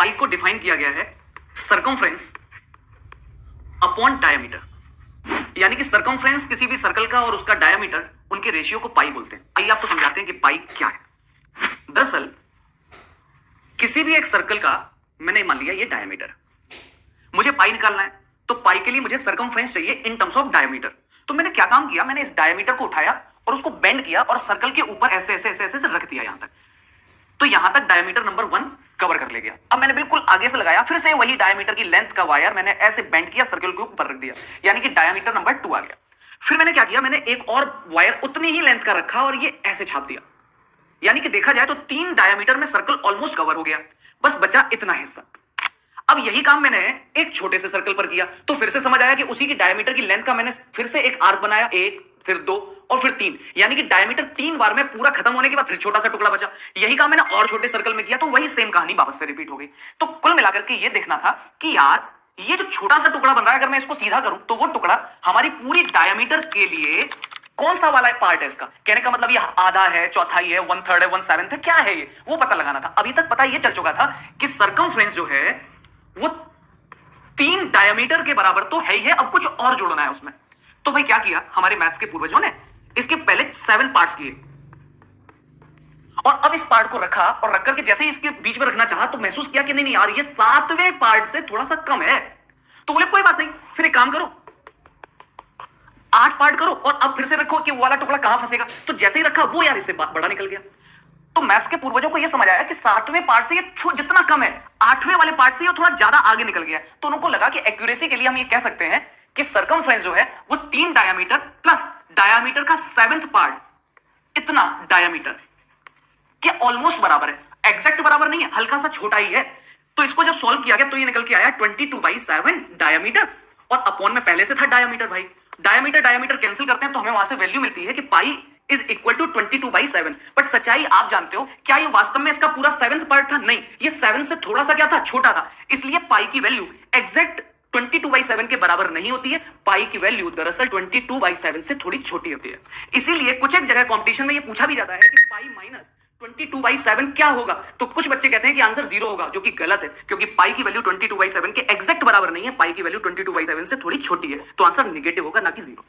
पाई को डिफाइन किया गया है सर्कमफ्रेंस अपॉन डायमीटर, यानी कि सर्कमफ्रेंस किसी भी सर्कल का और उसका डायमीटर, उनके रेशियो को पाई बोलते हैं। आइए आपको समझाते हैं कि पाई क्या है। दरअसल किसी भी एक सर्कल का मैंने मान लिया ये डायमीटर, मुझे पाई निकालना है, तो पाई के लिए मुझे सर्कमफ्रेंस चाहिए इन टर्म्स ऑफ डायमीटर। तो मैंने क्या काम किया, मैंने इस डायमीटर को उठाया और उसको बेंड किया और सर्कल के ऊपर ऐसे ऐसे ऐसे ऐसे रख दिया यहां तक, तो यहां तक डायमीटर नंबर 1 कवर कर ले गया। अब मैंने बिल्कुल आगे से लगाया, फिर से वही डायमीटर की लेंथ का वायर मैंने ऐसे बेंड किया, सर्कल के ऊपर रख दिया, यानी कि डायमीटर नंबर 2 आ गया। फिर मैंने क्या किया, मैंने एक और वायर उतनी ही लेंथ का रखा और ये ऐसे छाप दिया, यानी कि देखा जाए तो 3 डायमीटर में सर्कल ऑलमोस्ट कवर हो गया, बस बचा इतना हिस्सा। अब यही काम मैंने एक छोटे से सर्कल पर किया, तो फिर से समझ आया कि उसी की डायमीटर की लेंथ का मैंने फिर से एक आर्क बनाया, 1 फिर 2 और फिर 3, यानी कि डायमीटर 3 बार में पूरा खत्म होने के बाद फिर छोटा सा टुकड़ा बचा। यही काम मैंने और छोटे सर्कल में किया, तो वही सेम कहानी वापस से रिपीट हो गई। तो कुल मिलाकर के ये देखना था कि यार ये जो छोटा सा टुकड़ा बन रहा है, अगर मैं इसको सीधा करूं तो वो टुकड़ा हमारी पूरी डायमीटर के लिए कौन सा वाला पार्ट है इसका। कहने का मतलब ये आधा है, चौथाई है, 1/3 है, 1/7 है, क्या है ये, वो पता लगाना था। अभी तक पता ये चल चुका था कि सर्कमफ्रेंस जो है वो 3 डायमीटर के बराबर तो है ही है, अब कुछ और जोड़ना है उसमें। तो भाई क्या किया हमारे मैथ्स के पूर्वजों ने, इसके पहले 7 पार्ट्स किए और अब इस पार्ट को रखा, और रख करके जैसे ही इसके बीच में रखना चाहा तो महसूस किया कि नहीं नहीं यार ये 7वें पार्ट से थोड़ा सा कम है। तो बोले कोई बात नहीं, फिर एक काम करो 8 पार्ट करो और अब फिर से रखो कि वो वाला टुकड़ा कहां फंसेगा। तो जैसे ही रखा वो यार इससे बड़ा निकल गया। तो मैथ्स के पूर्वजों को यह समझ आया कि 7वें पार्ट से ये जितना कम है, 8वें वाले पार्ट से ये थोड़ा ज्यादा आगे निकल गया। तो उनको लगा कि एक्यूरेसी के लिए हम ये कह सकते हैं कि सर्कमफ्रेंस जो है वो 3 डायमीटर प्लस डायमीटर का 7th पार्ट इतना डायमीटर के ऑलमोस्ट बराबर है। एग्जैक्ट बराबर नहीं है, हल्का सा छोटा ही है। तो इसको जब सॉल्व किया गया तो ये निकल के आया 22/7 डायमीटर, और अपॉन में पहले से था डायमीटर। भाई डायमीटर डायमीटर कैंसिल करते हैं तो हमें वहां से वैल्यू मिलती है कि pi is equal to 22/7। But सच्चाई आप जानते हो, क्या ये वास्तव में इसका पूरा 7th पार्ट था? नहीं, ये 7 से थोड़ा सा क्या था, छोटा था। इसलिए पाई की वैल्यू एग्जैक्ट 22/7 के बराबर नहीं होती है। पाई की वैल्यू दरअसल 22/7 से थोड़ी छोटी होती है। इसीलिए कुछ एक जगह कंपटीशन में ये पूछा भी जाता है कि पाई माइनस 22/7 क्या होगा, तो कुछ बच्चे कहते हैं कि आंसर 0 होगा, जो कि गलत है, क्योंकि पाई की वैल्यू 22/7 के एग्जैक्ट बराबर नहीं है। पाई की वैल्यू 22/7 से थोड़ी छोटी है, तो आंसर निगेटिव होगा, ना कि 0।